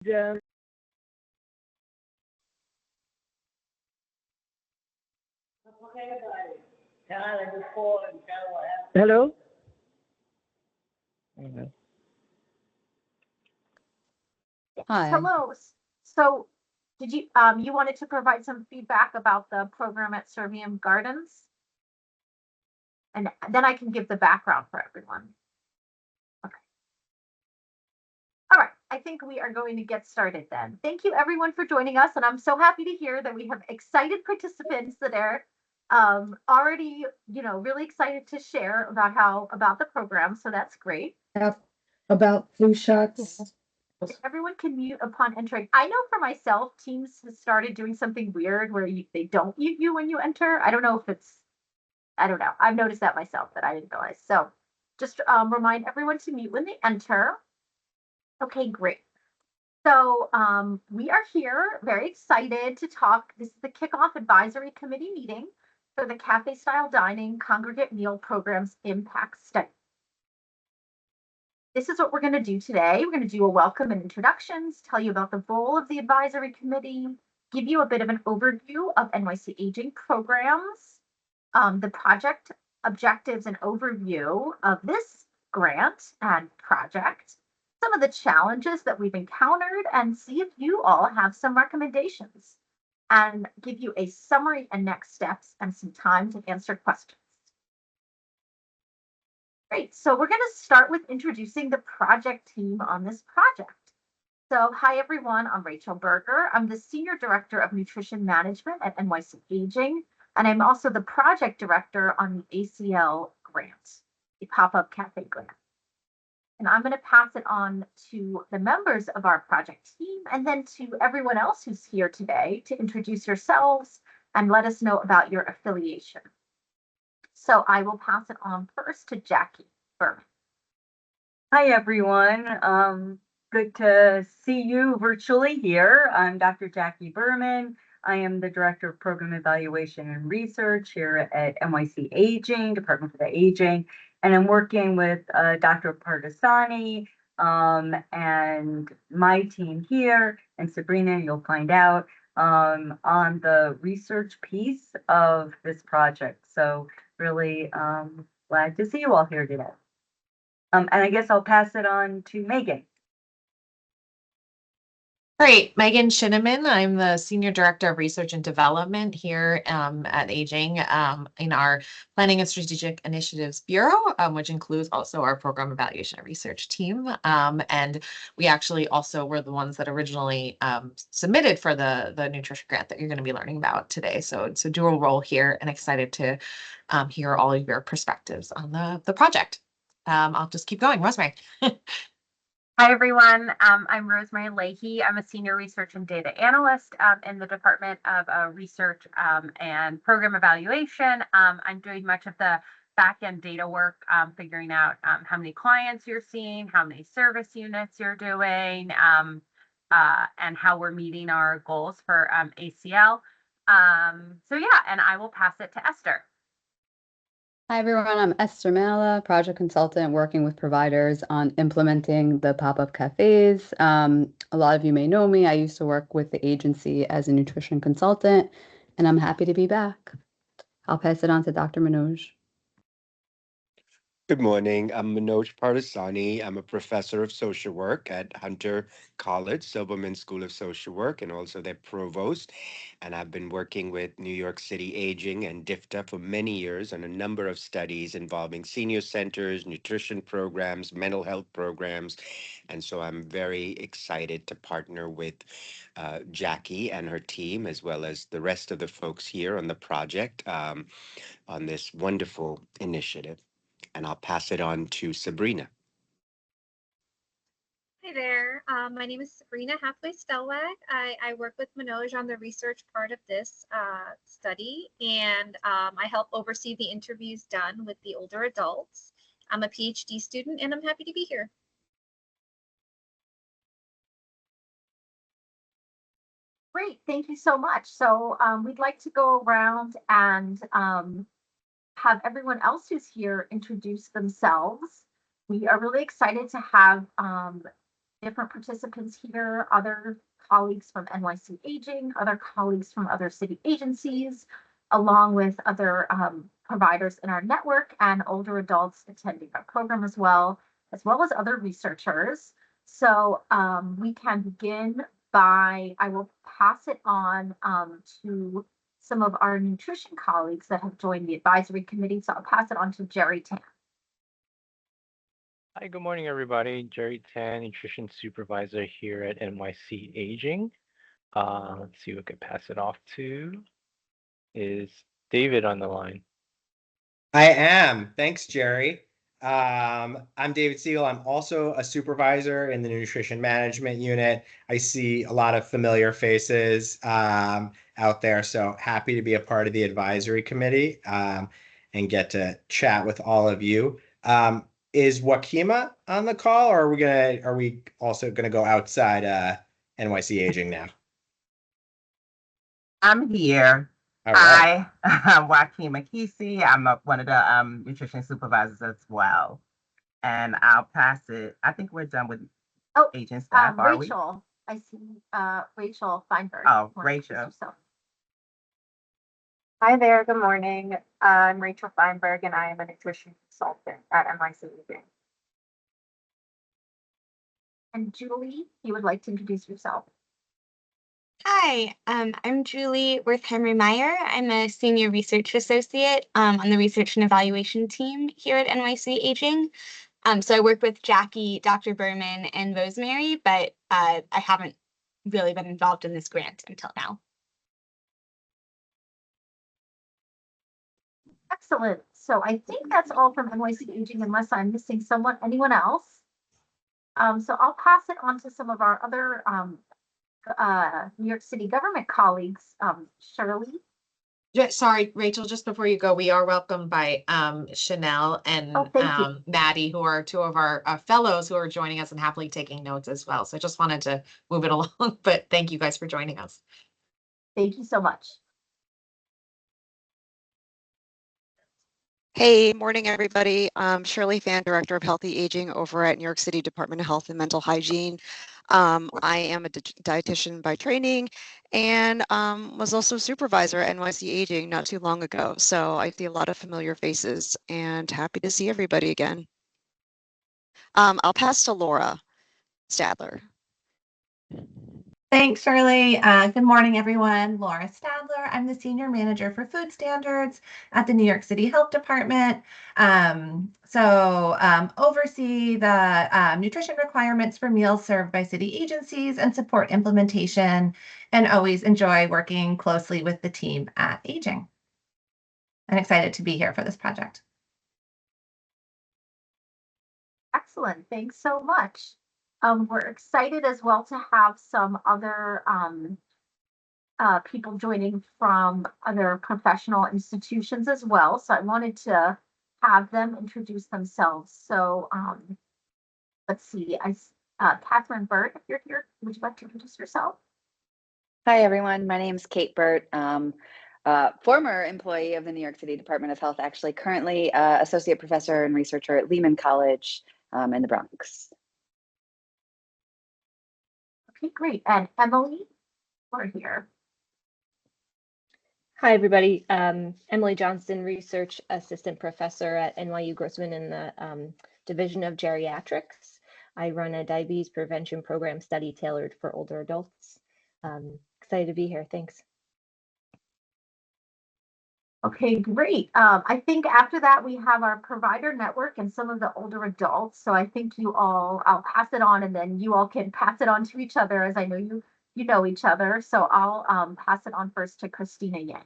Jen. Hello? Mhm. Hi. Hello. So did you you wanted to provide some feedback about the program at Servium Gardens? And then I can give the background for everyone. Okay. All right, I think we are going to get started then. Thank you everyone for joining us, and I'm so happy to hear that we have excited participants that are already, really excited to share about the program. So that's great. About flu shots. If everyone can mute upon entering. I know for myself, Teams has started doing something weird where they don't mute you when you enter. I don't know if I don't know. I've noticed that myself, that I didn't realize. So just remind everyone to mute when they enter. Okay, great. So we are here very excited to talk. This is the kickoff advisory committee meeting for the cafe style dining congregate meal programs impact study. This is what we're going to do today. We're going to do a welcome and introductions, tell you about the role of the advisory committee, give you a bit of an overview of NYC aging programs, the project objectives and overview of this grant and project, some of the challenges that we've encountered, and see if you all have some recommendations, and give you a summary and next steps and some time to answer questions. Great. So we're going to start with introducing the project team on this project. So hi, everyone. I'm Rachel Berger. I'm the Senior Director of Nutrition Management at NYC Aging, and I'm also the Project Director on the ACL grant, the Pop-Up Cafe grant. And I'm going to pass it on to the members of our project team and then to everyone else who's here today to introduce yourselves and let us know about your affiliation. So I will pass it on first to Jackie Berman. Hi, everyone. Good to see you virtually here. I'm Dr. Jackie Berman. I am the Director of Program Evaluation and Research here at NYC Aging, Department for the Aging, and I'm working with Dr. Pardasani and my team here, and Sabrina, you'll find out, on the research piece of this project. So really glad to see you all here today. And I guess I'll pass it on to Megan. Great. Megan Shinneman. I'm the Senior Director of Research and Development here at Aging in our Planning and Strategic Initiatives Bureau, which includes also our Program Evaluation and Research team. And we actually also were the ones that originally submitted for the nutrition grant that you're going to be learning about today. So it's a dual role here, and excited to hear all of your perspectives on the project. I'll just keep going. Rosemary. Hi, everyone. I'm Rosemary Leahy. I'm a Senior Research and Data Analyst in the Department of Research and Program Evaluation. I'm doing much of the back-end data work, figuring out how many clients you're seeing, how many service units you're doing, and how we're meeting our goals for ACL. So yeah, and I will pass it to Esther. Hi, everyone. I'm Esther Mala, project consultant working with providers on implementing the pop-up cafes. A lot of you may know me. I used to work with the agency as a nutrition consultant, and I'm happy to be back. I'll pass it on to Dr. Manoj. Good morning. I'm Manoj Pardasani. I'm a professor of social work at Hunter College, Silberman School of Social Work, and also their provost. And I've been working with New York City Aging and DFTA for many years on a number of studies involving senior centers, nutrition programs, mental health programs. And so I'm very excited to partner with Jackie and her team, as well as the rest of the folks here on the project on this wonderful initiative. And I'll pass it on to Sabrina. Hi there. My name is Sabrina Hathaway-Stellwag. I work with Manoj on the research part of this study, and I help oversee the interviews done with the older adults. I'm a PhD student, and I'm happy to be here. Great, thank you so much. So we'd like to go around and have everyone else who's here introduce themselves. We are really excited to have different participants here, other colleagues from NYC Aging, other colleagues from other city agencies, along with other providers in our network and older adults attending our program as well as other researchers. So we can begin by, I will pass it on to some of our nutrition colleagues that have joined the advisory committee. So I'll pass it on to Jerry Tan. Hi, good morning, everybody. Jerry Tan, Nutrition Supervisor here at NYC Aging. Let's see who I could pass it off to. Is David on the line? I am. Thanks, Jerry. I'm David Siegel. I'm also a supervisor in the nutrition management unit. I see a lot of familiar faces out there, so happy to be a part of the advisory committee and get to chat with all of you. Is Joaquima on the call, or are we also gonna go outside NYC Aging now? I'm here. All right. Hi, I'm Joaquima Kesey. I'm one of the nutrition supervisors as well. And I'll pass it. I think we're done with agent staff, are we? Rachel, I see Rachel Feinberg. Oh, Want to introduce Rachel. yourself? Hi there, good morning. I'm Rachel Feinberg and I am a nutrition consultant at NYC Aging. And Julie, you would like to introduce yourself? Hi, I'm Julie Wertheimer-Meyer. I'm a senior research associate on the research and evaluation team here at NYC Aging. So I work with Jackie, Dr. Berman, and Rosemary, but I haven't really been involved in this grant until now. Excellent. So I think that's all from NYC Aging, unless I'm missing anyone else. So I'll pass it on to some of our other New York City government colleagues. Shirley. Sorry, Rachel, just before you go, we are welcomed by Chanel and Maddie, who are two of our fellows who are joining us and happily taking notes as well. So I just wanted to move it along, but thank you guys for joining us. Thank you so much. Hey, morning, everybody. I'm Shirley Fan, Director of Healthy Aging over at New York City Department of Health and Mental Hygiene. I am a dietitian by training and was also supervisor at NYC Aging not too long ago. So I see a lot of familiar faces and happy to see everybody again. I'll pass to Laura Stadler. Thanks, Shirley. Good morning, everyone. Laura Stadler. I'm the Senior Manager for Food Standards at the New York City Health Department. Oversee the nutrition requirements for meals served by city agencies and support implementation, and always enjoy working closely with the team at Aging. I'm excited to be here for this project. Excellent. Thanks so much. We're excited as well to have some other people joining from other professional institutions as well. So I wanted to have them introduce themselves. So let's see. Catherine Burt, if you're here, would you like to introduce yourself? Hi, everyone. My name is Kate Burt. Former employee of the New York City Department of Health, actually currently associate professor and researcher at Lehman College in the Bronx. Okay, great. And Emily, we're here. Hi, everybody. Emily Johnston, Research Assistant Professor at NYU Grossman in the Division of Geriatrics. I run a diabetes prevention program study tailored for older adults. Excited to be here. Thanks. Okay, great. I think after that, we have our provider network and some of the older adults. So I think I'll pass it on and then you all can pass it on to each other, as I know you know each other. So I'll pass it on first to Christina Yang.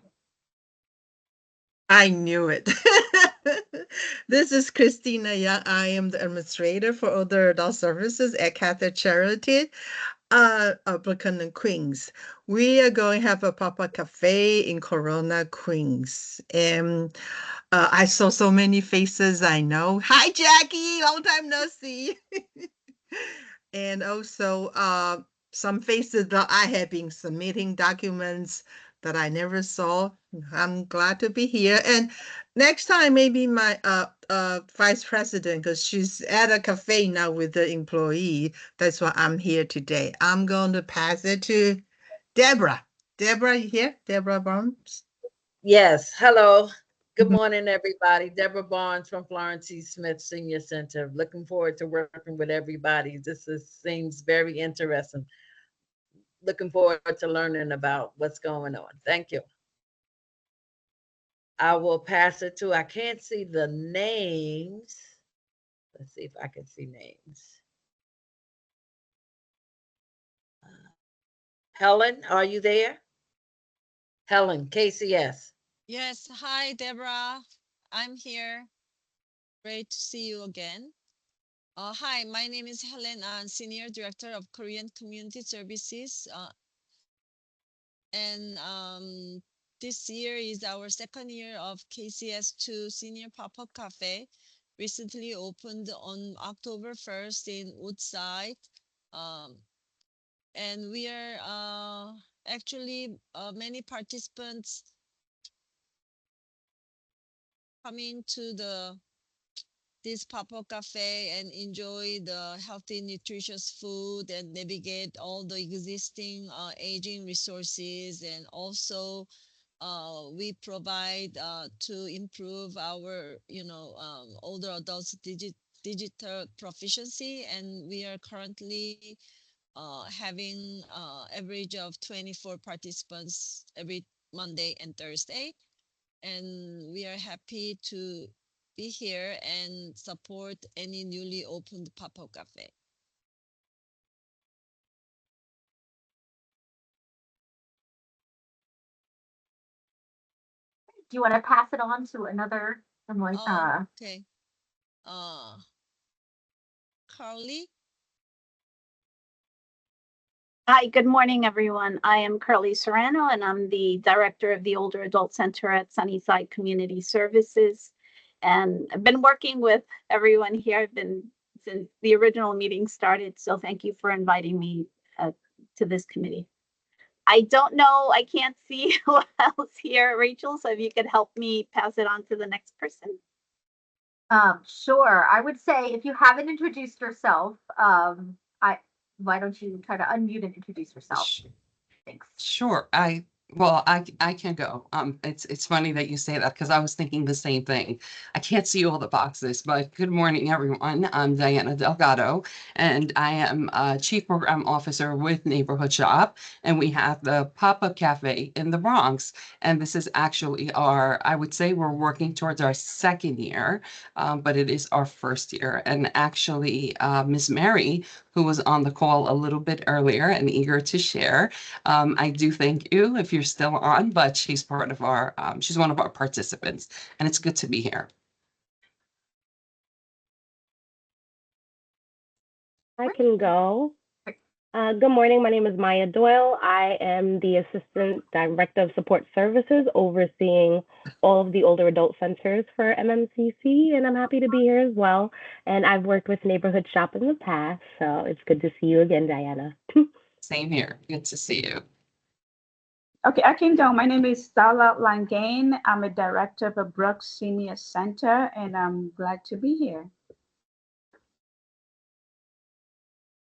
I knew it. This is Christina Yang. I am the administrator for older adult services at Catholic Charity, Brooklyn and Queens. We are going to have a pop-up cafe in Corona, Queens. And I saw so many faces I know. Hi, Jackie, long time no see. And also some faces that I have been submitting documents that I never saw. I'm glad to be here. And next time, maybe my vice president, because she's at a cafe now with the employee. That's why I'm here today. I'm going to pass it to Deborah. Deborah, you here? Deborah Barnes? Yes, hello. Good morning, everybody. Deborah Barnes from Florence E. Smith Senior Center. Looking forward to working with everybody. Seems very interesting. Looking forward to learning about what's going on. Thank you. I will pass it to, I can't see the names. Let's see if I can see names. Helen, are you there? Helen, KCS. Yes, hi, Deborah. I'm here. Great to see you again. Hi, my name is Helen. I'm Senior Director of Korean Community Services. And this year is our second year of KCS2 Senior Pop-Up Cafe. Recently opened on October 1st in Woodside. And we are actually many participants coming to this pop-up cafe and enjoy the healthy, nutritious food and navigate all the existing aging resources. And also, we provide to improve our, older adults' digital proficiency. And we are currently having average of 24 participants every Monday and Thursday. And we are happy to be here and support any newly opened pop-up cafe. Do you want to pass it on to another? Okay. Carly? Hi, good morning, everyone. I am Curly Serrano, and I'm the director of the Older Adult Center at Sunnyside Community Services. And I've been working with everyone here. I've been since the original meeting started, so thank you for inviting me to this committee. I don't know, I can't see who else here, Rachel, so if you could help me pass it on to the next person. Sure. I would say if you haven't introduced yourself, why don't you try to unmute and introduce yourself? Thanks. Sure. I can go. It's funny that you say that because I was thinking the same thing. I can't see all the boxes, but good morning, everyone. I'm Diana Delgado, and I am Chief Program Officer with Neighborhood Shop, and we have the Pop-Up Cafe in the Bronx. And this is actually I would say we're working towards our second year, but it is our first year. And actually, Miss Mary, who was on the call a little bit earlier and eager to share, I do thank you if you're still on, but she's part of she's one of our participants, and it's good to be here. I can go. Good morning. My name is Maya Doyle. I am the Assistant Director of Support Services overseeing all of the older adult centers for MMCC, and I'm happy to be here as well. And I've worked with Neighborhood Shop in the past, so it's good to see you again, Diana. Same here. Good to see you. Okay, I can go. My name is Stella Langain. I'm a director of a Brooks Senior Center, and I'm glad to be here.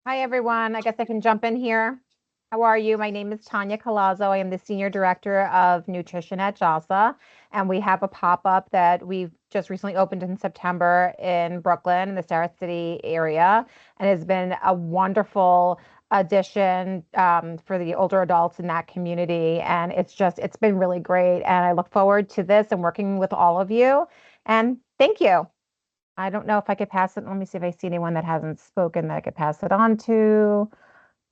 Hi, everyone. I guess I can jump in here. How are you? My name is Tanya Colazzo. I am the Senior Director of Nutrition at JASA, and we have a pop-up that we've just recently opened in September in Brooklyn, in the Sarah City area, and has been a wonderful addition for the older adults in that community. And it's been really great. And I look forward to this and working with all of you. And thank you. I don't know if I could pass it. Let me see if I see anyone that hasn't spoken that I could pass it on to.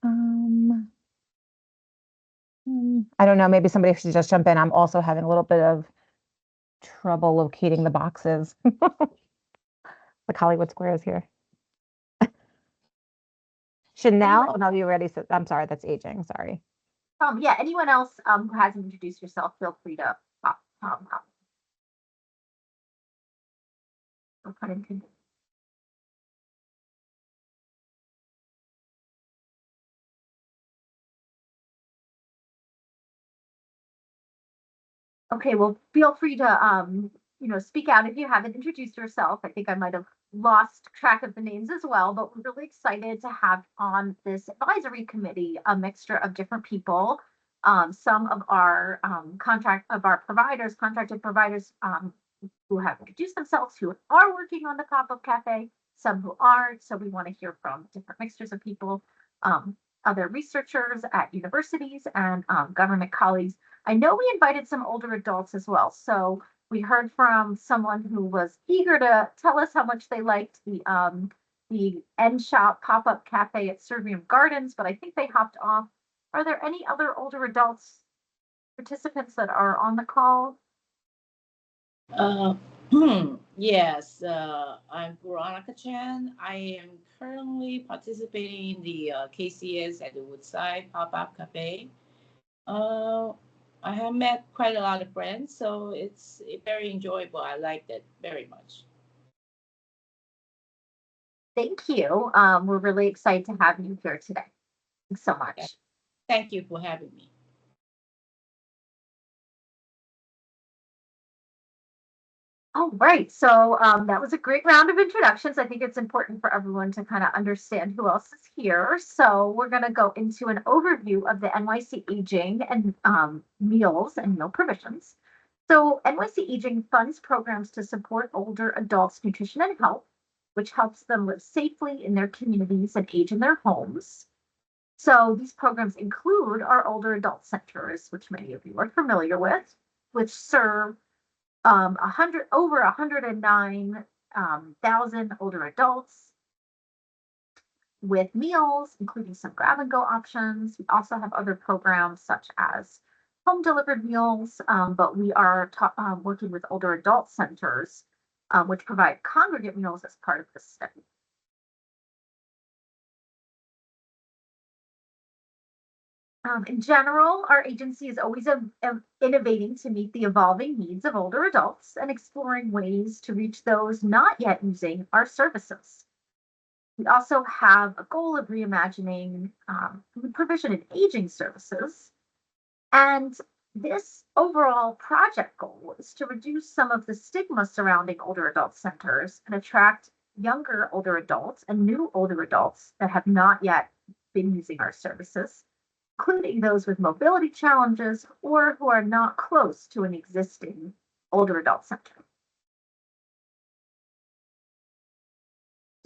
I don't know. Maybe somebody should just jump in. I'm also having a little bit of trouble locating the boxes. Like Hollywood Squares here. Chanel? Oh, no, you already said. I'm sorry. That's aging. Sorry. Yeah. Anyone else who hasn't introduced yourself, feel free to pop. No pun intended. Okay, well, feel free to speak out if you haven't introduced yourself. I think I might have lost track of the names as well, but we're really excited to have on this advisory committee a mixture of different people. Some of our contracted providers who have introduced themselves, who are working on the pop-up cafe, some who aren't. So we want to hear from different mixtures of people, other researchers at universities and government colleagues. I know we invited some older adults as well. So we heard from someone who was eager to tell us how much they liked the End Shop pop-up cafe at Servium Gardens, but I think they hopped off. Are there any other older adults participants that are on the call? Yes, I'm Veronica Chan. I am currently participating in the KCS at the Woodside Pop-Up Cafe. I have met quite a lot of friends, so it's very enjoyable. I liked it very much. Thank you. We're really excited to have you here today. Thanks so much. Thank you for having me. All right, so that was a great round of introductions. I think it's important for everyone to kind of understand who else is here. So we're going to go into an overview of the NYC Aging and meals and meal provisions. So NYC Aging funds programs to support older adults' nutrition and health, which helps them live safely in their communities and age in their homes. So these programs include our older adult centers, which many of you are familiar with, which serve over 109,000 older adults with meals, including some grab and go options. We also have other programs such as home delivered meals, but we are working with older adult centers, which provide congregate meals as part of this study. In general, our agency is always innovating to meet the evolving needs of older adults and exploring ways to reach those not yet using our services. We also have a goal of reimagining food provision and aging services. And this overall project goal is to reduce some of the stigma surrounding older adult centers and attract younger older adults and new older adults that have not yet been using our services, including those with mobility challenges or who are not close to an existing older adult center.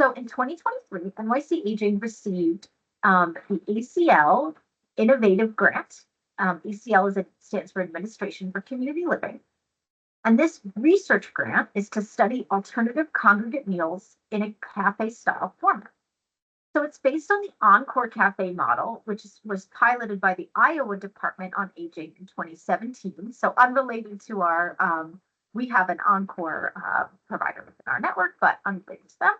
So in 2023, NYC Aging received the ACL Innovative Grant. ACL stands for Administration for Community Living. And this research grant is to study alternative congregate meals in a cafe-style format. So it's based on the Encore Cafe model, which was piloted by the Iowa Department on Aging in 2017. So unrelated to our, we have an Encore provider within our network, but unrelated to them.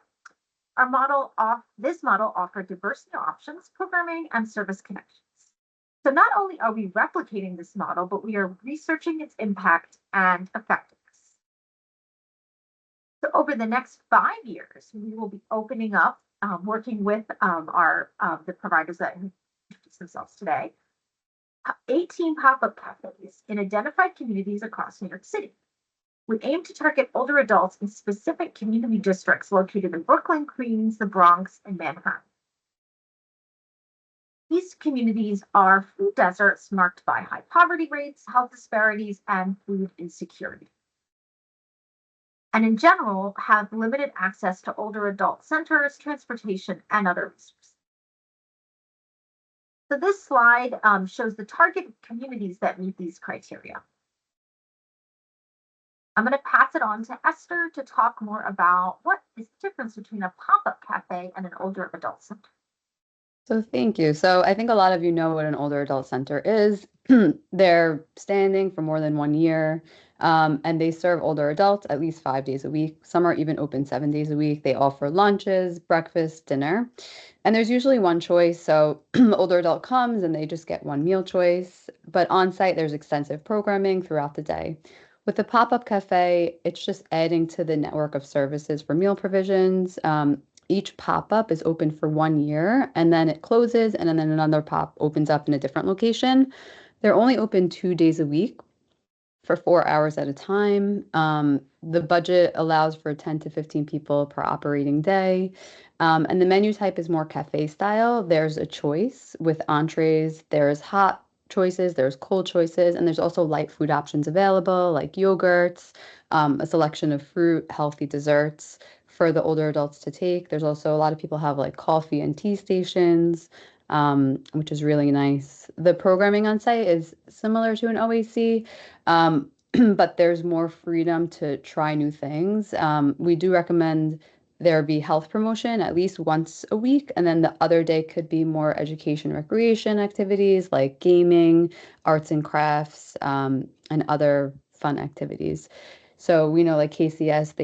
This model offered diversity options, programming, and service connections. So not only are we replicating this model, but we are researching its impact and effectiveness. So over the next 5 years, we will be opening up, working with the providers that introduced themselves today, 18 pop-up cafes in identified communities across New York City. We aim to target older adults in specific community districts located in Brooklyn, Queens, the Bronx, and Manhattan. These communities are food deserts marked by high poverty rates, health disparities, and food insecurity, and in general have limited access to older adult centers, transportation, and other resources. So this slide shows the target communities that meet these criteria. I'm going to pass it on to Esther to talk more about what is the difference between a pop-up cafe and an older adult center. So thank you. So I think a lot of you know what an older adult center is. They're standing for more than 1 year, and they serve older adults at least 5 days a week. Some are even open 7 days a week. They offer lunches, breakfast, dinner, and there's usually one choice. So the older adult comes and they just get one meal choice, but on site there's extensive programming throughout the day. With the pop-up cafe, it's just adding to the network of services for meal provisions. Each pop-up is open for 1 year and then it closes and then another pop opens up in a different location. They're only open 2 days a week. for 4 hours at a time. The budget allows for 10 to 15 people per operating day. And the menu type is more cafe style. There's a choice with entrees, there's hot choices, there's cold choices, and there's also light food options available like yogurts, a selection of fruit, healthy desserts for the older adults to take. There's also a lot of people have like coffee and tea stations, which is really nice. The programming on site is similar to an OAC, but there's more freedom to try new things. We do recommend there be health promotion at least once a week, and then the other day could be more education, recreation activities like gaming, arts and crafts, and other fun activities. So we know like KCS,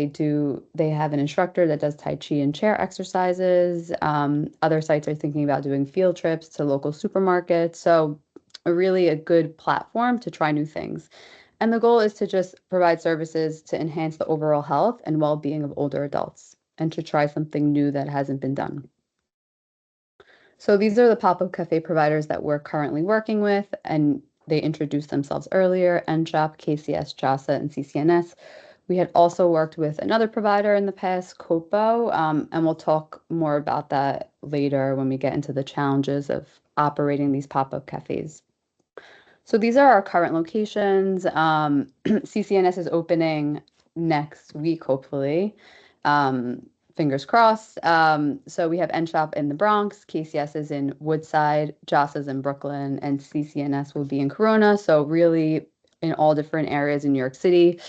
they have an instructor that does Tai Chi and chair exercises. Other sites are thinking about doing field trips to local supermarkets. So a good platform to try new things. And the goal is to just provide services to enhance the overall health and well-being of older adults and to try something new that hasn't been done. So these are the pop-up cafe providers that we're currently working with, and they introduced themselves earlier: NSHOP, KCS, JASA, and CCNS. We had also worked with another provider in the past, Copo, and we'll talk more about that later when we get into the challenges of operating these pop-up cafes. So these are our current locations. CCNS is opening next week, hopefully. Fingers crossed. So we have NSHOP in the Bronx, KCS is in Woodside, JASA is in Brooklyn, and CCNS will be in Corona. So really in all different areas in New York City.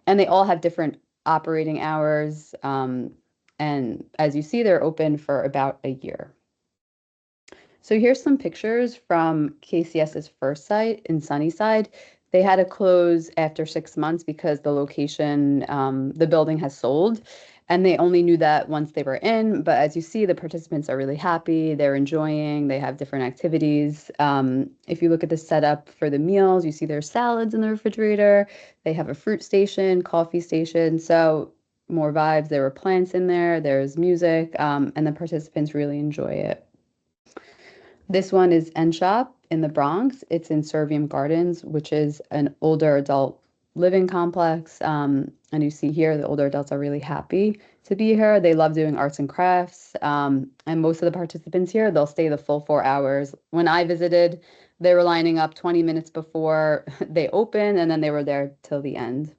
And they all have different operating hours. And as you see, they're open for about a year. So here's some pictures from KCS's first site in Sunnyside. They had to close after 6 months because the location, the building has sold, and they only knew that once they were in. But as you see, the participants are really happy. They're enjoying. They have different activities. If you look at the setup for the meals, you see there's salads in the refrigerator. They have a fruit station, coffee station. So more vibes. There were plants in there. There's music, and the participants really enjoy it. This one is NSHOP in the Bronx. It's in Servium Gardens, which is an older adult living complex. And you see here, the older adults are really happy to be here. They love doing arts and crafts. And most of the participants here, they'll stay the full 4 hours. When I visited, they were lining up 20 minutes before they opened, and then they were there till the end.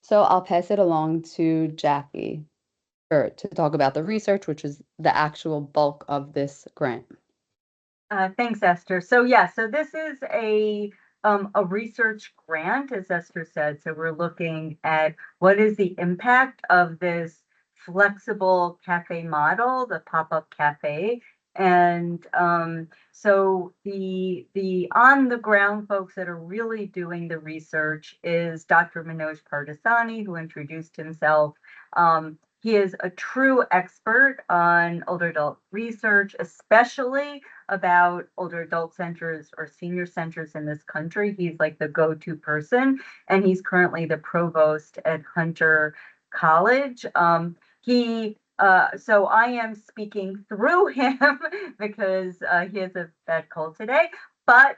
So I'll pass it along to Jackie to talk about the research, which is the actual bulk of this grant. Thanks, Esther. So this is a research grant, as Esther said. So we're looking at what is the impact of this flexible cafe model, the pop-up cafe. And so the on-the-ground folks that are really doing the research is Dr. Manoj Pardasani, who introduced himself. He is a true expert on older adult research, especially about older adult centers or senior centers in this country. He's like the go-to person, and he's currently the provost at Hunter College. So I am speaking through him because he has a bad cold today. But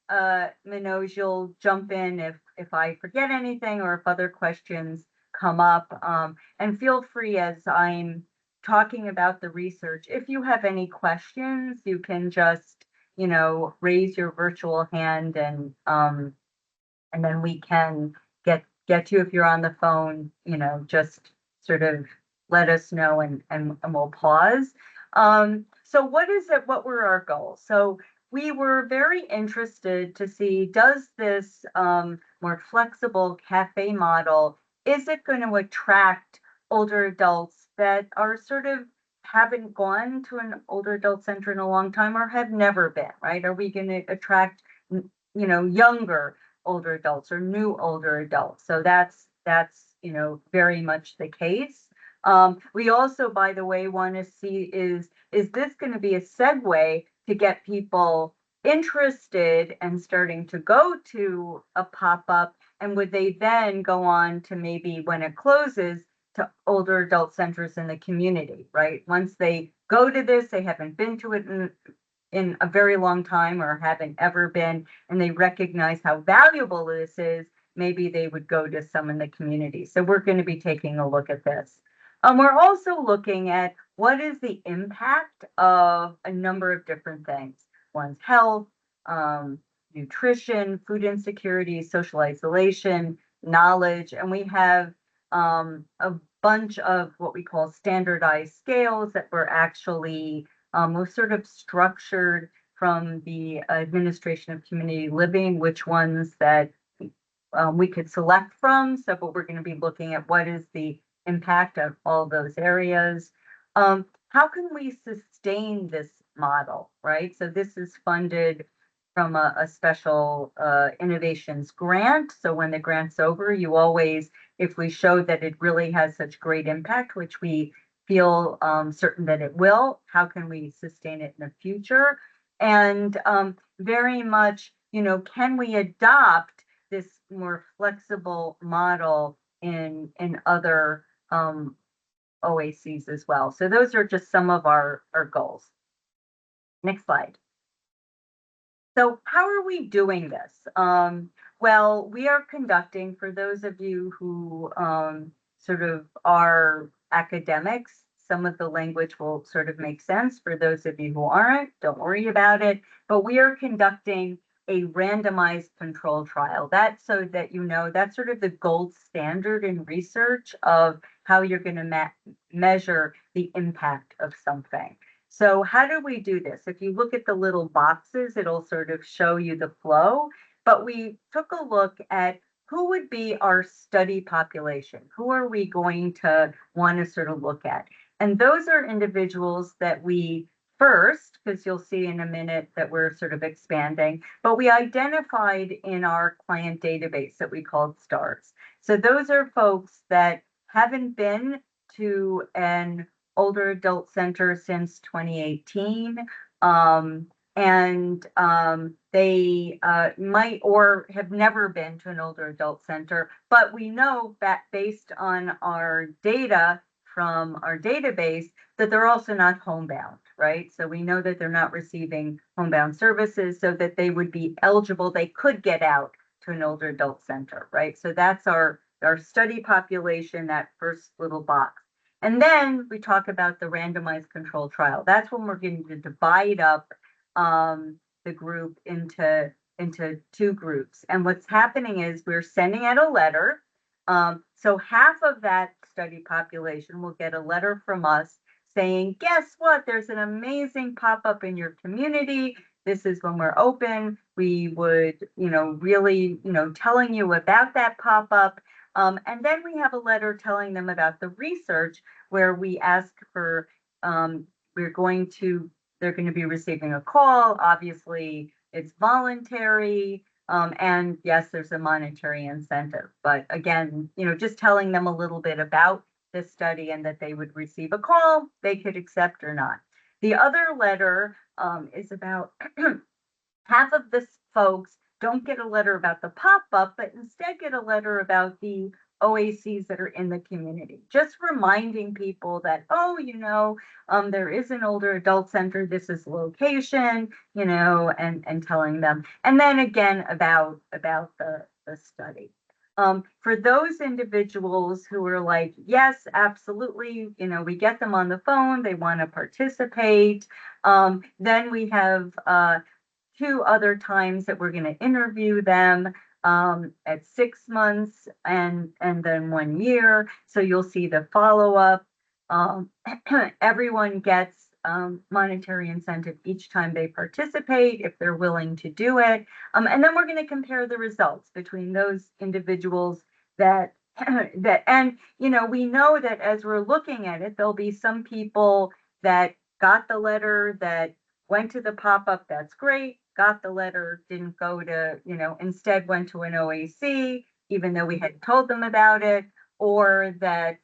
Manoj, you'll jump in if I forget anything or if other questions come up. And feel free as I'm talking about the research. If you have any questions, you can just, raise your virtual hand and then we can get you. If you're on the phone, just sort of let us know and we'll pause. So what were our goals? So we were very interested to see, does this more flexible cafe model, is it going to attract older adults that are sort of haven't gone to an older adult center in a long time or have never been, right? Are we going to attract, younger older adults or new older adults? So that's very much the case. We also, by the way, want to see is this going to be a segue to get people interested and starting to go to a pop-up, and would they then go on to maybe when it closes to older adult centers in the community, right? Once they go to this, they haven't been to it in a very long time or haven't ever been, and they recognize how valuable this is, maybe they would go to some in the community. So we're going to be taking a look at this. We're also looking at what is the impact of a number of different things. One's health, nutrition, food insecurity, social isolation, knowledge, and we have a bunch of what we call standardized scales that were actually was sort of structured from the Administration of Community Living, which ones that we could select from. So, but we're going to be looking at what is the impact of all those areas. How can we sustain this model, right? So this is funded from a special innovations grant. So when the grant's over, you always, if we show that it really has such great impact, which we feel certain that it will, how can we sustain it in the future? And very much, can we adopt this more flexible model in other OACs as well? So those are just some of our goals. Next slide. So how are we doing this? Well, we are conducting, for those of you who sort of are academics, some of the language will sort of make sense. For those of you who aren't, don't worry about it. But we are conducting a randomized control trial. That's so that that's sort of the gold standard in research of how you're going to measure the impact of something. So how do we do this? If you look at the little boxes, it'll sort of show you the flow. But we took a look at who would be our study population. Who are we going to want to sort of look at? And those are individuals that we first, because you'll see in a minute that we're sort of expanding, but we identified in our client database that we called STARS. So those are folks that haven't been to an older adult center since 2018. They might or have never been to an older adult center, but we know that based on our data from our database that they're also not homebound, right? So we know that they're not receiving homebound services so that they would be eligible, they could get out to an older adult center, right? So that's our study population, that first little box. And then we talk about the randomized control trial. That's when we're going to divide up the group into two groups. And what's happening is we're sending out a letter. So half of that study population will get a letter from us saying, guess what? There's an amazing pop-up in your community. This is when we're open. We would, really, telling you about that pop-up. And then we have a letter telling them about the research where we ask for, they're going to be receiving a call. Obviously, it's voluntary. And yes, there's a monetary incentive. But again, just telling them a little bit about this study and that they would receive a call, they could accept or not. The other letter is about half of the folks don't get a letter about the pop-up, but instead get a letter about the OACs that are in the community. Just reminding people that, there is an older adult center, this is the location, and telling them. And then again about the study. For those individuals who are like, yes, absolutely, we get them on the phone, they want to participate. Then we have 2 other times that we're going to interview them at 6 months and then 1 year. So you'll see the follow-up. Everyone gets monetary incentive each time they participate if they're willing to do it. And then we're going to compare the results between those individuals and we know that as we're looking at it, there'll be some people that got the letter that went to the pop-up, that's great, got the letter, didn't go to, instead went to an OAC, even though we had told them about it, or that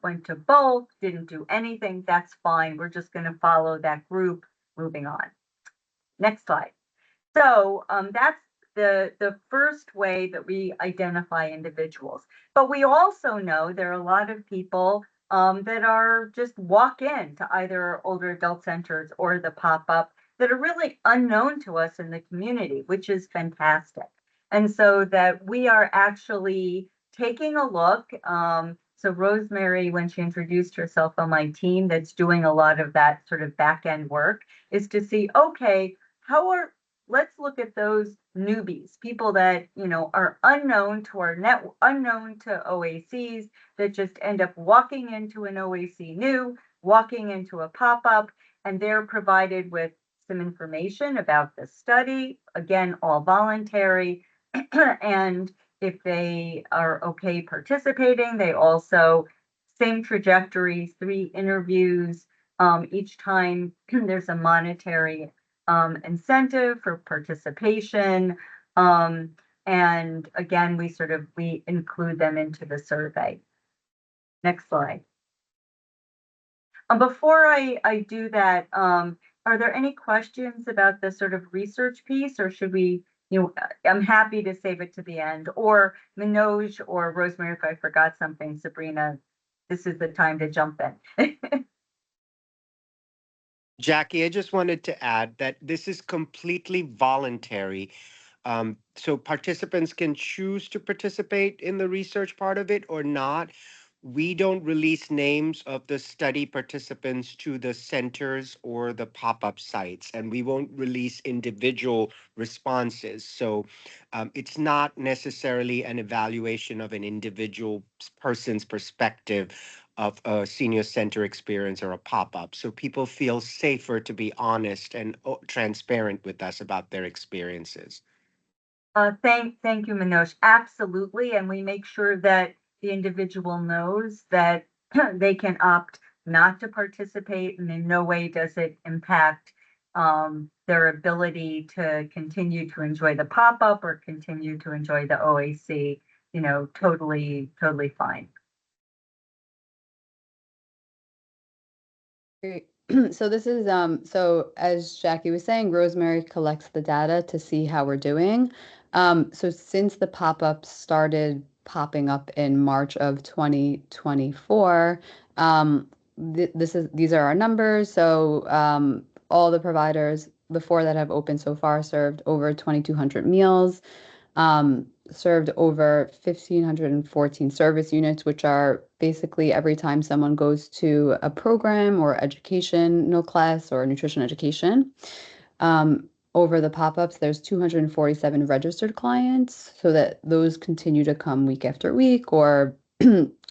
went to both, didn't do anything, that's fine. We're just going to follow that group moving on. Next slide. So that's the first way that we identify individuals. But we also know there are a lot of people that are just walk in to either older adult centers or the pop-up that are really unknown to us in the community, which is fantastic. And so that we are actually taking a look. So Rosemary, when she introduced herself on my team that's doing a lot of that sort of back end work, is to see, okay, let's look at those newbies, people that, are unknown to our unknown to OACs, that just end up walking into an OAC new, walking into a pop-up, and they're provided with some information about the study, again, all voluntary. And if they are okay participating, they also, same trajectory, 3 interviews. Each time there's a monetary incentive for participation. And again, we include them into the survey. Next slide. Before I do that, are there any questions about the sort of research piece, or should we, I'm happy to save it to the end, or Manoj or Rosemary, if I forgot something, Sabrina, this is the time to jump in. Jackie, I just wanted to add that this is completely voluntary. So participants can choose to participate in the research part of it or not. We don't release names of the study participants to the centers or the pop-up sites, and we won't release individual responses. So it's not necessarily an evaluation of an individual person's perspective of a senior center experience or a pop-up. So people feel safer to be honest and transparent with us about their experiences. Thank you, Manoj. Absolutely. And we make sure that the individual knows that they can opt not to participate, and in no way does it impact their ability to continue to enjoy the pop-up or continue to enjoy the OAC, totally fine. Great. So this is so as Jackie was saying, Rosemary collects the data to see how we're doing. So since the pop-ups started popping up in March of 2024, these are our numbers. So all the providers, the 4 that have opened so far, served over 2,200 meals. Served over 1,514 service units, which are basically every time someone goes to a program or educational class or nutrition education. Over the pop-ups, there's 247 registered clients, so that those continue to come week after week or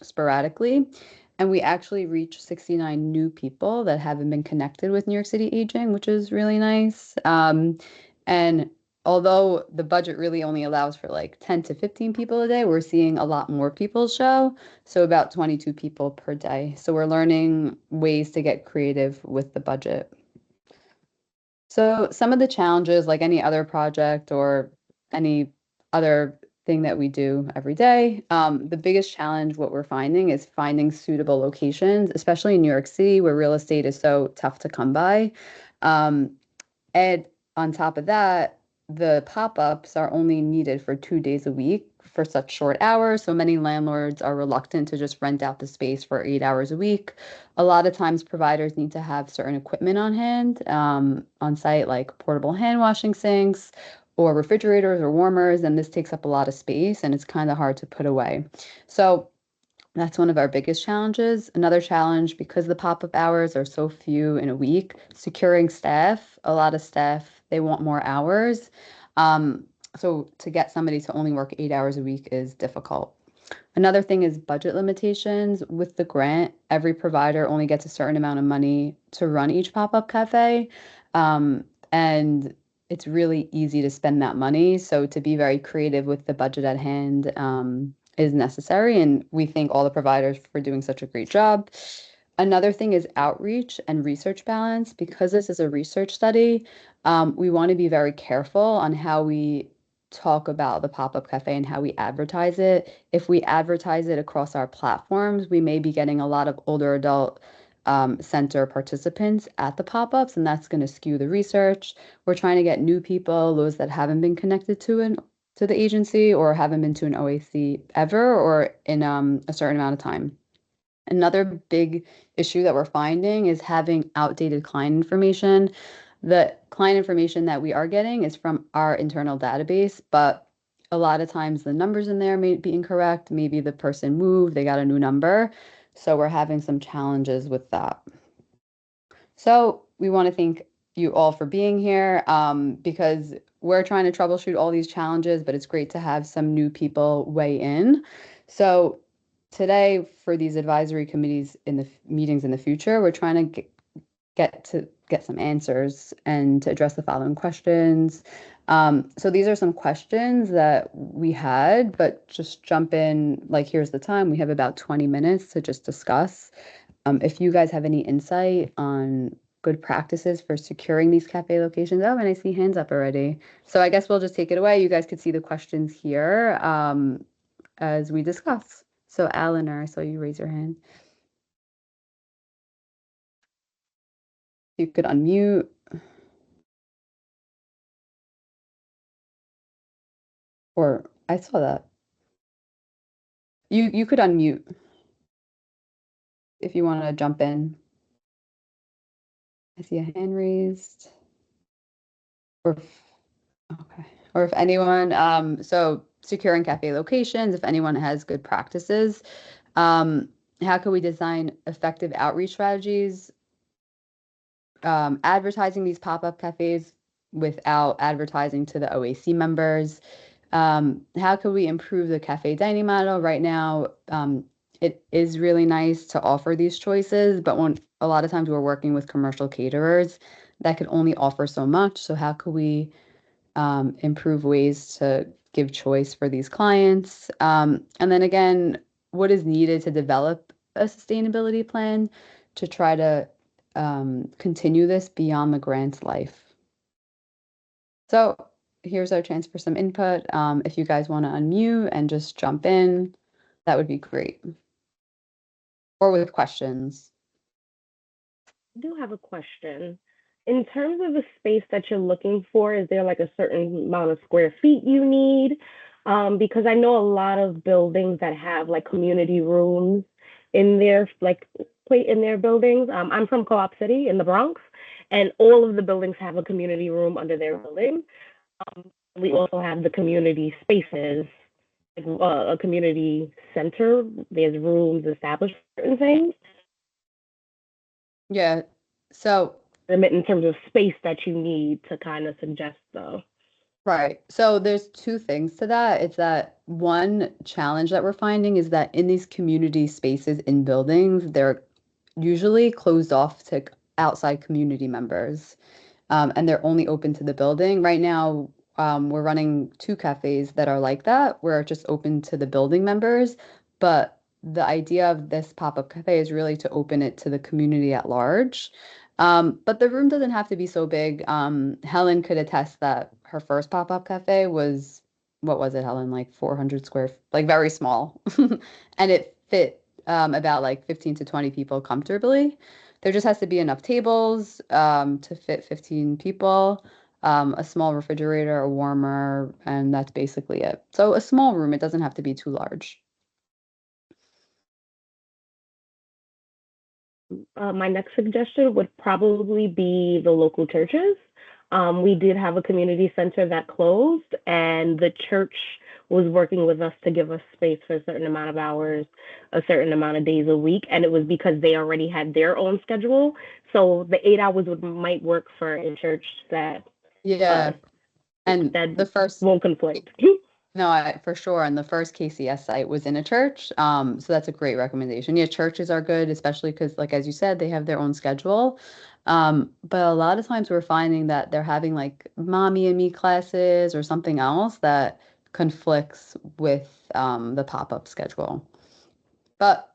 sporadically. And we actually reach 69 new people that haven't been connected with New York City Aging, which is really nice. And although the budget really only allows for like 10 to 15 people a day, we're seeing a lot more people show. So about 22 people per day. So we're learning ways to get creative with the budget. So some of the challenges, like any other project or any other thing that we do every day, the biggest challenge, what we're finding, is finding suitable locations, especially in New York City, where real estate is so tough to come by. And on top of that, the pop-ups are only needed for 2 days a week for such short hours. So many landlords are reluctant to just rent out the space for 8 hours a week. A lot of times providers need to have certain equipment on hand on site, like portable hand washing sinks or refrigerators or warmers. And this takes up a lot of space and it's kind of hard to put away. So that's one of our biggest challenges. Another challenge, because the pop-up hours are so few in a week, securing staff. A lot of staff, they want more hours. So to get somebody to only work 8 hours a week is difficult. Another thing is budget limitations. With the grant, every provider only gets a certain amount of money to run each pop-up cafe. And it's really easy to spend that money. So to be very creative with the budget at hand is necessary. And we thank all the providers for doing such a great job. Another thing is outreach and research balance. Because this is a research study, we want to be very careful on how we talk about the pop-up cafe and how we advertise it. If we advertise it across our platforms, we may be getting a lot of older adult center participants at the pop-ups, and that's going to skew the research. We're trying to get new people, those that haven't been connected to the agency or haven't been to an OAC ever or in a certain amount of time. Another big issue that we're finding is having outdated client information. The client information that we are getting is from our internal database, but a lot of times the numbers in there may be incorrect. Maybe the person moved, they got a new number. So we're having some challenges with that. So we want to thank you all for being here because we're trying to troubleshoot all these challenges, but it's great to have some new people weigh in. So today, for these advisory committees in the meetings in the future, we're trying to get some answers and to address the following questions. So these are some questions that we had, but just jump in, like here's the time. We have about 20 minutes to just discuss. If you guys have any insight on good practices for securing these cafe locations. Oh, and I see hands up already. So I guess we'll just take it away. You guys could see the questions here as we discuss. So Eleanor, I saw you raise your hand. You could unmute. Or I saw that. You could unmute if you want to jump in. I see a hand raised. Or if anyone, so securing cafe locations, if anyone has good practices, how can we design effective outreach strategies? Advertising these pop-up cafes without advertising to the OAC members. How can we improve the cafe dining model? Right now, it is really nice to offer these choices, but when a lot of times we're working with commercial caterers that can only offer so much. So how could we improve ways to give choice for these clients? And then again, what is needed to develop a sustainability plan to try to continue this beyond the grant's life? So here's our chance for some input. If you guys want to unmute and just jump in, that would be great. Or with questions. I do have a question. In terms of the space that you're looking for, is there like a certain amount of square feet you need? Because I know a lot of buildings that have like community rooms in their in their buildings. I'm from Co-op City in the Bronx, and all of the buildings have a community room under their building. We also have the community spaces, like, a community center. There's rooms established for certain things. Yeah. So in terms of space that you need to kind of suggest though. Right. So there's two things to that. It's that one challenge that we're finding is that in these community spaces in buildings, they're usually closed off to outside community members. And they're only open to the building. Right now, we're running 2 cafes that are like that, where it's just open to the building members. But the idea of this pop-up cafe is really to open it to the community at large. But the room doesn't have to be so big. Helen could attest that her first pop-up cafe was, what was it, Helen? Like 400 square, like very small. And it fit about like 15 to 20 people comfortably. There just has to be enough tables to fit 15 people, a small refrigerator, a warmer, and that's basically it. So a small room, it doesn't have to be too large. My next suggestion would probably be the local churches. We did have a community center that closed, and the church was working with us to give us space for a certain amount of hours, a certain amount of days a week, and it was because they already had their own schedule. So the 8 hours might work for a church that and that the first won't conflict. No, for sure. And the first KCS site was in a church. So that's a great recommendation. Yeah, churches are good, especially because, like, as you said, they have their own schedule. But a lot of times we're finding that they're having like mommy and me classes or something else that conflicts with the pop-up schedule. But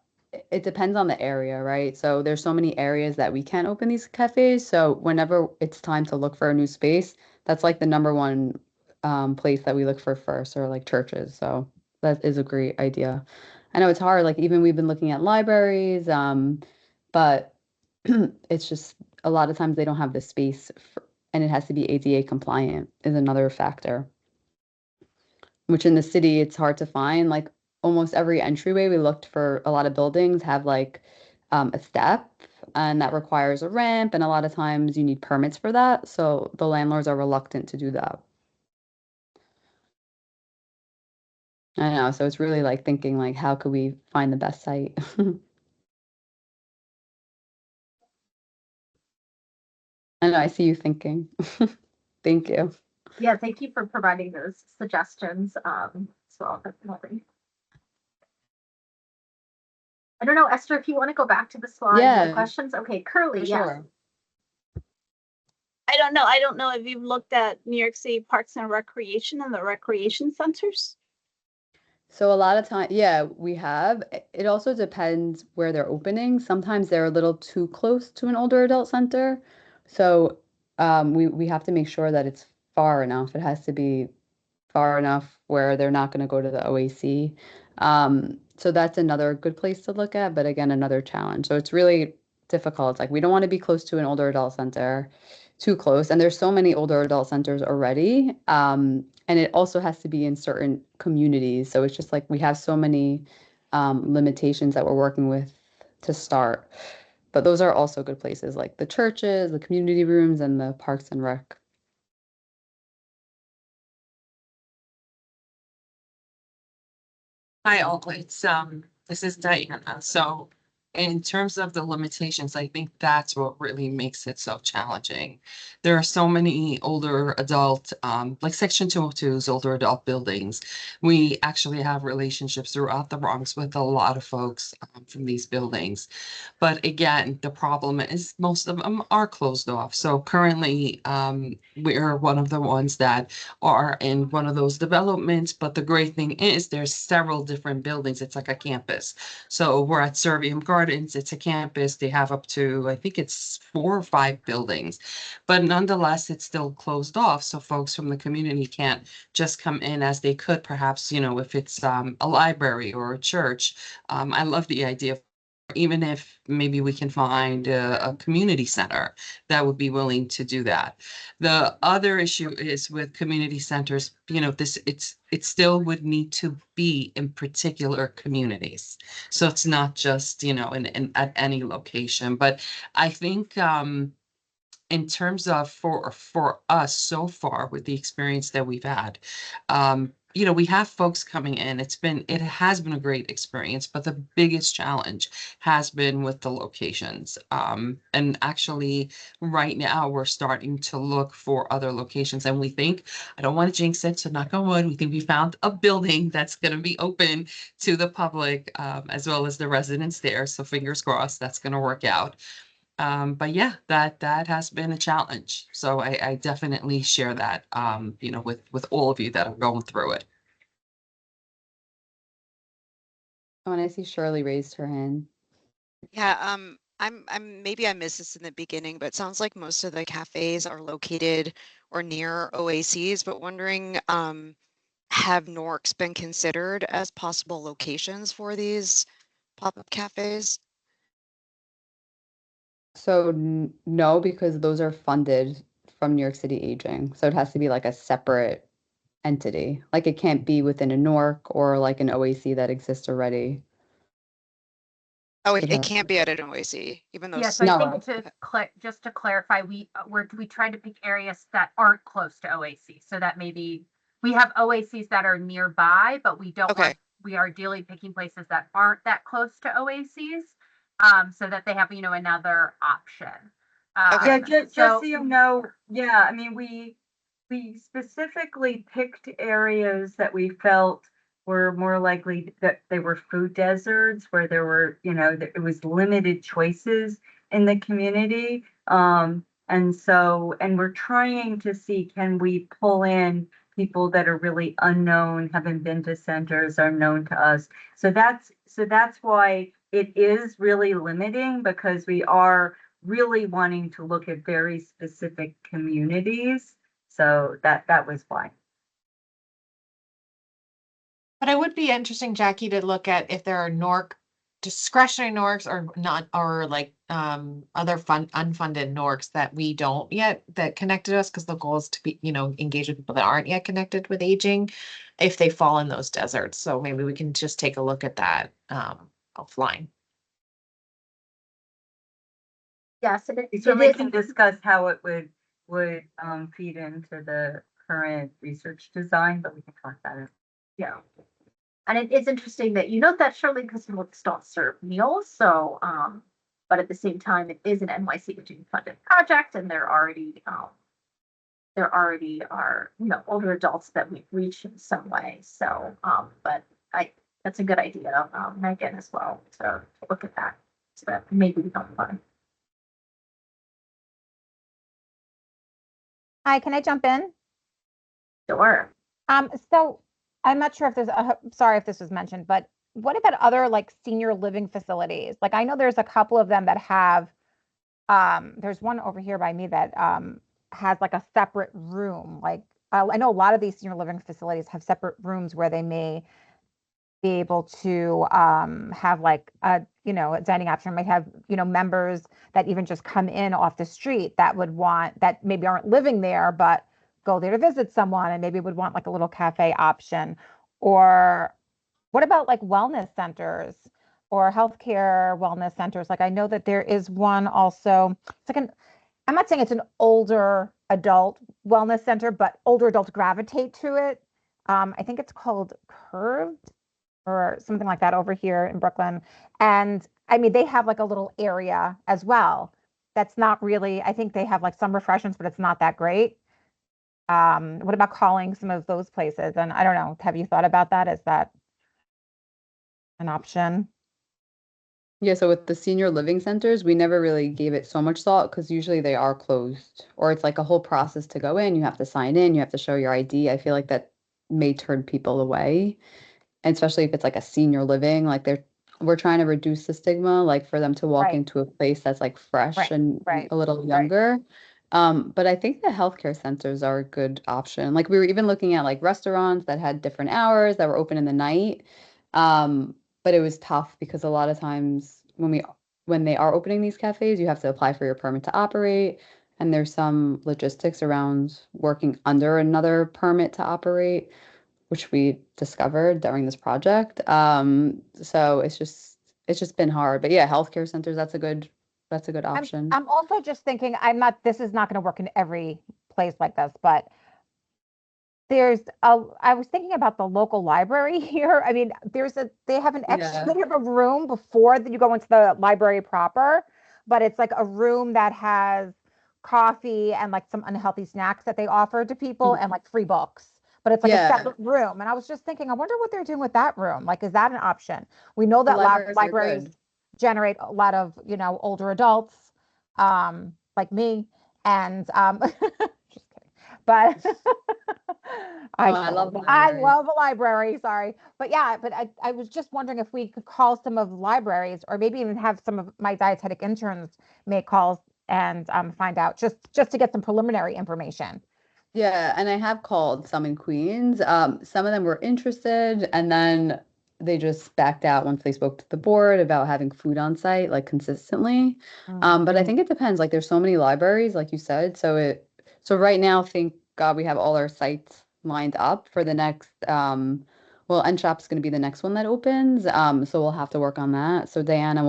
it depends on the area, right? So there's so many areas that we can't open these cafes. So whenever it's time to look for a new space, that's like the number one place that we look for first, or like churches. So that is a great idea. I know it's hard, like even we've been looking at libraries, but it's just a lot of times they don't have the space and it has to be ADA compliant is another factor, which in the city it's hard to find. Like almost every entryway we looked for, a lot of buildings have like a step, and that requires a ramp, and a lot of times you need permits for that. So the landlords are reluctant to do that. I know. So it's really like thinking like, how could we find the best site? I know, I see you thinking. Thank you. Yeah, thank you for providing those suggestions. So definitely. I don't know, Esther, if you want to go back to the slides and Yeah, questions. Okay, Curly, for yes. sure. I don't know. I don't know if you've looked at New York City Parks and Recreation and the recreation centers. So a lot of time, yeah, we have. It also depends where they're opening. Sometimes they're a little too close to an older adult center. So we have to make sure that it's far enough. It has to be far enough where they're not going to go to the OAC. So that's another good place to look at, but again, another challenge. So it's really difficult. Like we don't want to be close to an older adult center, too close. And there's so many older adult centers already. And it also has to be in certain communities. So it's just like we have so many limitations that we're working with to start. But those are also good places, like the churches, the community rooms, and the parks and rec. Hi, all. This is Diana. So in terms of the limitations, I think that's what really makes it so challenging. There are so many older adult, like Section 202's older adult buildings. We actually have relationships throughout the Bronx with a lot of folks from these buildings. But again, the problem is most of them are closed off. So currently, we're one of the ones that are in one of those developments. But the great thing is there's several different buildings. It's like a campus. So we're at Servium Gardens. It's a campus. They have up to, I think it's 4 or 5 buildings. But nonetheless, it's still closed off. So folks from the community can't just come in as they could, perhaps, if it's a library or a church. I love the idea of even if maybe we can find a community center that would be willing to do that. The other issue is with community centers, it still would need to be in particular communities. So it's not just, at any location. But I think in terms of for us so far with the experience that we've had, we have folks coming in. It has been a great experience, but the biggest challenge has been with the locations. And actually right now we're starting to look for other locations, and we think, I don't want to jinx it, so knock on wood, we think we found a building that's going to be open to the public, as well as the residents there. So fingers crossed that's going to work out. But yeah, that has been a challenge. So I definitely share that, with all of you that are going through it. Oh, and I see Shirley raised her hand. Yeah, I'm maybe I missed this in the beginning, but it sounds like most of the cafes are located or near OACs, but wondering, have NORCs been considered as possible locations for these pop-up cafes? So no, because those are funded from New York City Aging. So it has to be like a separate entity. Like it can't be within a NORC or like an OAC that exists already. Oh, So it that, can't be at an OAC, even though. Yeah, so I no, think just to clarify, we tried to pick areas that aren't close to OAC. So that maybe we have OACs that are nearby, but we don't Okay. we are ideally picking places that aren't that close to OACs, so that they have, another option. Yeah, just so you know, yeah, I mean, we specifically picked areas that we felt were more likely that they were food deserts, where there were, it was limited choices in the community. And we're trying to see, can we pull in people that are really unknown, haven't been to centers, are known to us. So that's why it is really limiting, because we are really wanting to look at very specific communities. So that was why. But it would be interesting, Jackie, to look at if there are NORC discretionary NORCs or not, or like other unfunded NORCs that we don't yet that connected us, because the goal is to be, engage with people that aren't yet connected with aging if they fall in those deserts. So maybe we can just take a look at that offline. Yes, We certainly can discuss how it would feed into the current research design, but we can talk about it. Yeah. And it is interesting that you note that, Shirley, because NORCs don't serve meals. So, but at the same time, it is an NYC Aging funded project, and there already are, older adults that we've reached in some way. So, but that's a good idea, Megan, as well, to look at that. So that maybe we don't find. Hi, can I jump in? Sure. So I'm not sure if there's, sorry if this was mentioned, but what about other like senior living facilities? Like I know there's a couple of them that have, there's one over here by me that has like a separate room. Like I know a lot of these senior living facilities have separate rooms where they may be able to have like a dining option, might have members that even just come in off the street that would want, that maybe aren't living there but go there to visit someone and maybe would want like a little cafe option. Or what about like wellness centers or healthcare wellness centers? Like I know that there is one also, it's like I'm not saying it's an older adult wellness center, but older adults gravitate to it. I think it's called Curved or something like that over here in Brooklyn. And I mean, they have like a little area as well. That's not really, I think they have like some refreshments, but it's not that great. What about calling some of those places? And I don't know, have you thought about that? Is that an option? Yeah, so with the senior living centers, we never really gave it so much thought because usually they are closed or it's like a whole process to go in. You have to sign in, you have to show your ID. I feel like that may turn people away. And especially if it's like a senior living, like we're trying to reduce the stigma, like for them to walk Right, into a place that's like fresh right, and right, a little right. younger. But I think the healthcare centers are a good option. Like we were even looking at like restaurants that had different hours that were open in the night. But it was tough because a lot of times when they are opening these cafes, you have to apply for your permit to operate. And there's some logistics around working under another permit to operate, which we discovered during this project. So it's just been hard. But yeah, healthcare centers, that's a good option. I'm also just thinking, this is not going to work in every place like this, but I was thinking about the local library here. I mean, they have an extra, Yeah. they have a room before that you go into the library proper, but it's like a room that has coffee and like some unhealthy snacks that they offer to people and like free books. But it's like a Yeah, separate room. And I was just thinking, I wonder what they're doing with that room. Like, is that an option? We know the that libraries are libraries good. generate a lot of, older adults, like me. And just kidding. But Oh, I love I libraries. love a library, sorry. But yeah, but I was just wondering if we could call some of the libraries or maybe even have some of my dietetic interns make calls and find out just to get some preliminary information. Yeah, and I have called some in Queens. Some of them were interested, and then they just backed out once they spoke to the board about having food on site, like consistently. But I think it depends. Like, there's so many libraries, like you said. So right now, thank God we have all our sites lined up for the next. Well, End Shop's going to be the next one that opens. So we'll have to work on that. So Diana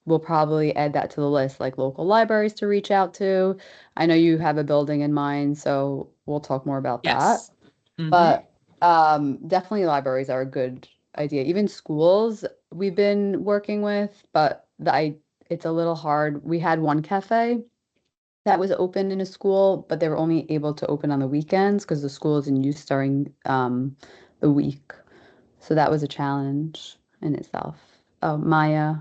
will probably add that to the list, like local libraries to reach out to. I know you have a building in mind, so we'll talk more about that. Yes. Hmm. But definitely libraries are a good idea. Even schools we've been working with, but it's a little hard. We had one cafe that was open in a school, but they were only able to open on the weekends because the school is in use during the week. So that was a challenge in itself. Oh, Maya.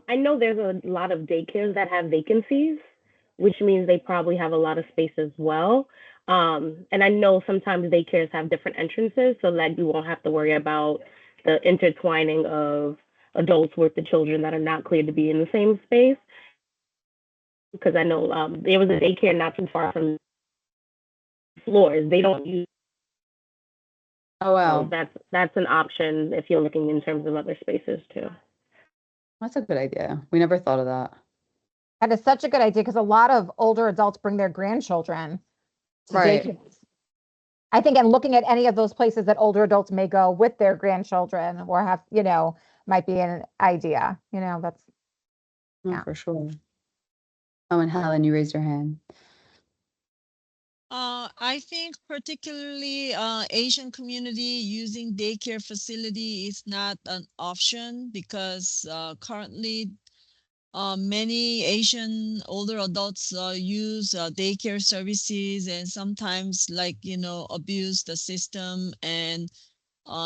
I know there's a lot of daycares that have vacancies, which means they probably have a lot of space as well. And I know sometimes daycares have different entrances so that you won't have to worry about the intertwining of adults with the children that are not cleared to be in the same space. Because I know there was a daycare not too far from floors. They don't use Oh, wow. So that's an option if you're looking in terms of other spaces too. That's a good idea. We never thought of that. That is such a good idea because a lot of older adults bring their grandchildren to Right. daycare. I think, and looking at any of those places that older adults may go with their grandchildren or have, might be an idea. That's No, yeah. for sure. Oh, and Helen, you raised your hand. I think particularly Asian community using daycare facility is not an option because currently many Asian older adults use daycare services and sometimes abuse the system and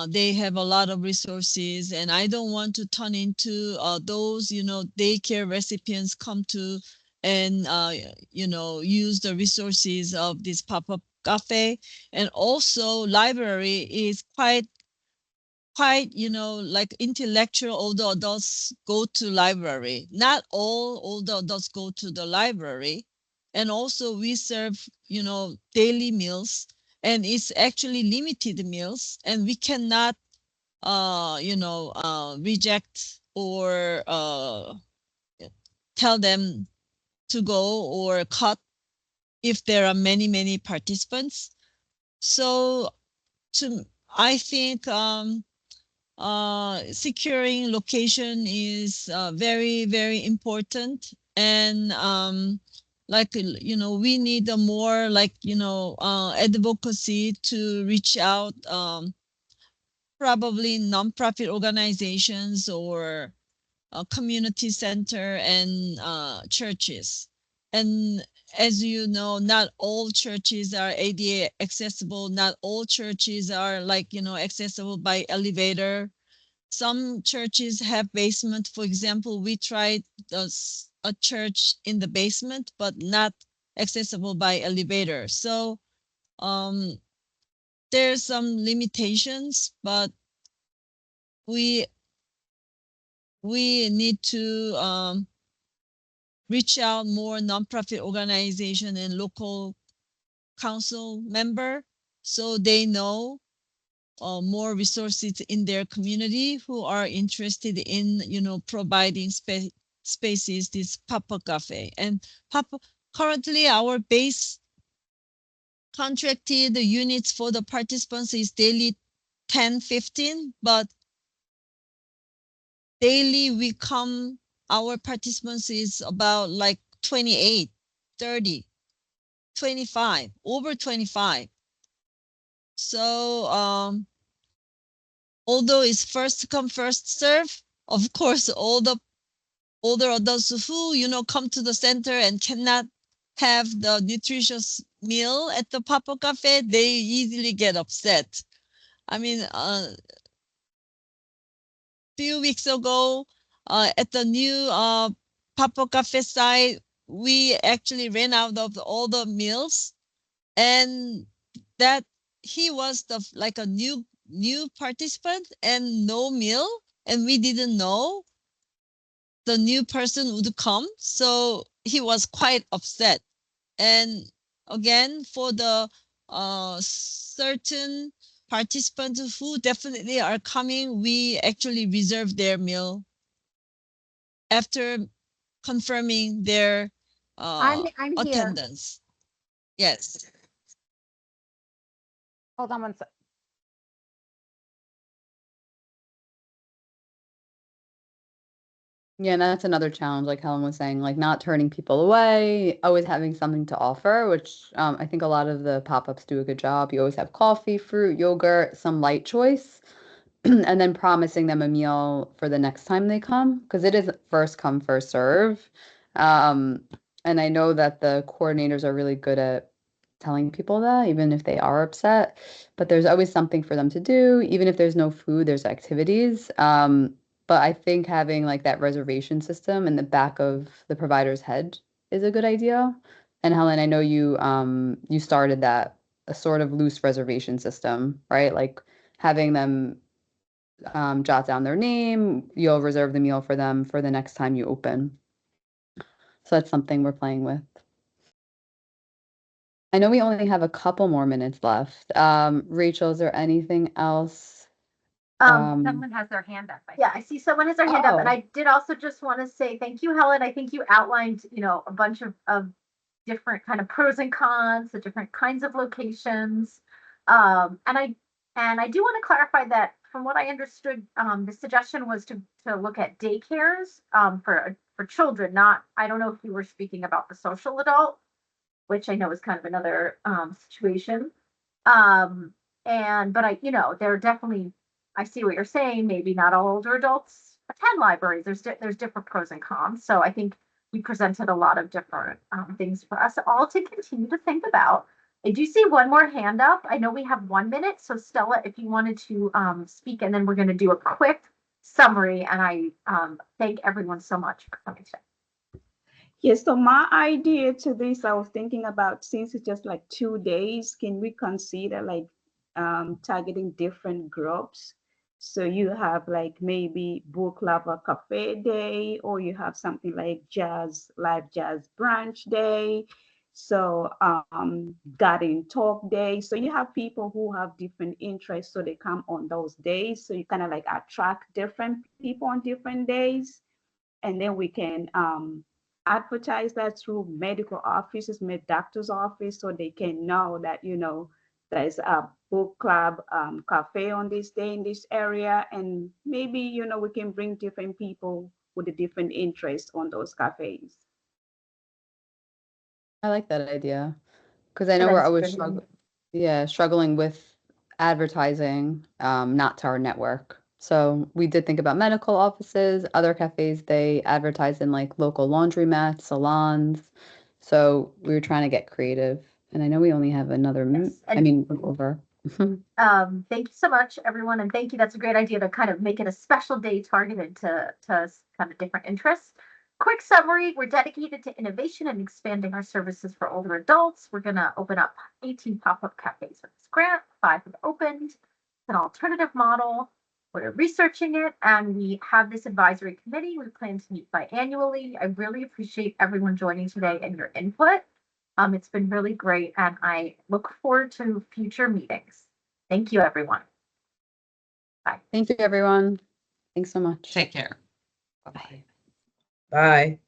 they have a lot of resources and I don't want to turn into those daycare recipients come to and use the resources of this pop-up cafe. And also library is quite like intellectual older adults go to library. Not all older adults go to the library. And also we serve daily meals and it's actually limited meals and we cannot reject or tell them to go or cut if there are many participants. So I think securing location is very important and we need a more advocacy to reach out probably nonprofit organizations or community center and churches. And as you know, not all churches are ADA accessible. Not all churches are accessible by elevator. Some churches have basement. For example, we tried a church in the basement, but not accessible by elevator. So there's some limitations, but we need to reach out more nonprofit organization and local council member so they know more resources in their community who are interested in providing spaces this pop-up cafe. And currently our base contracted units for the participants is daily 10-15, but daily we come our participants is about like 28 30 25 over 25. So although it's first come first serve, of course all the older adults who come to the center and cannot have the nutritious meal at the pop-up cafe, they easily get upset. I mean, few weeks ago at the new pop-up cafe site, we actually ran out of all the meals, and that he was like a new participant and no meal, and we didn't know the new person would come, so he was quite upset. And again, for the certain participants who definitely are coming, we actually reserve their meal after confirming their I'm here. attendance. Yes. Hold on one sec. Yeah, and that's another challenge, like Helen was saying, like not turning people away, always having something to offer, which I think a lot of the pop-ups do a good job. You always have coffee, fruit, yogurt, some light choice, and then promising them a meal for the next time they come, because it is first come, first serve. Um, and I know that the coordinators are really good at telling people that, even if they are upset, but there's always something for them to do. Even if there's no food, there's activities. But I think having like that reservation system in the back of the provider's head is a good idea. And Helen, I know you started that, a sort of loose reservation system, right? Like having them jot down their name, you'll reserve the meal for them for the next time you open. So that's something we're playing with. I know we only have a couple more minutes left. Rachel, is there anything else? Someone has their hand up. Yeah, I see someone has their hand up, and Oh. I did also just want to say thank you, Helen. I think you outlined, a bunch of different kind of pros and cons, the different kinds of locations. And I do want to clarify that from what I understood, the suggestion was to look at daycares for children, not, I don't know if you were speaking about the social adult, which I know is kind of another situation. But there are definitely, I see what you're saying. Maybe not all older adults attend libraries. There's different pros and cons. So I think you presented a lot of different things for us all to continue to think about. I do see one more hand up. I know we have 1 minute. So Stella, if you wanted to speak, and then we're going to do a quick summary. And I thank everyone so much for coming today. Yes, so my idea to this, I was thinking about, since it's just like 2 days, can we consider like targeting different groups? So you have like maybe book lover cafe day, or you have something like live jazz brunch day. So garden talk day. So you have people who have different interests, so they come on those days. So you kind of like attract different people on different days. And then we can advertise that through medical offices, doctor's office, so they can know that, there's a book club cafe on this day in this area. And maybe, we can bring different people with a different interest on those cafes. I like that idea because I know we're always struggling with advertising, not to our network. So we did think about medical offices, other cafes, they advertise in like local laundromats, salons. So we were trying to get creative. And I know we only have another minute. I mean, over. Thank you so much, everyone, and thank you. That's a great idea to kind of make it a special day targeted to kind of different interests. Quick summary: we're dedicated to innovation and expanding our services for older adults. We're going to open up 18 pop-up cafes with this grant. 5 have opened. It's an alternative model. We're researching it, and we have this advisory committee. We plan to meet biannually. I really appreciate everyone joining today and your input. It's been really great, and I look forward to future meetings. Thank you, everyone. Bye. Thank you, everyone. Thanks so much. Take care. Bye. Bye.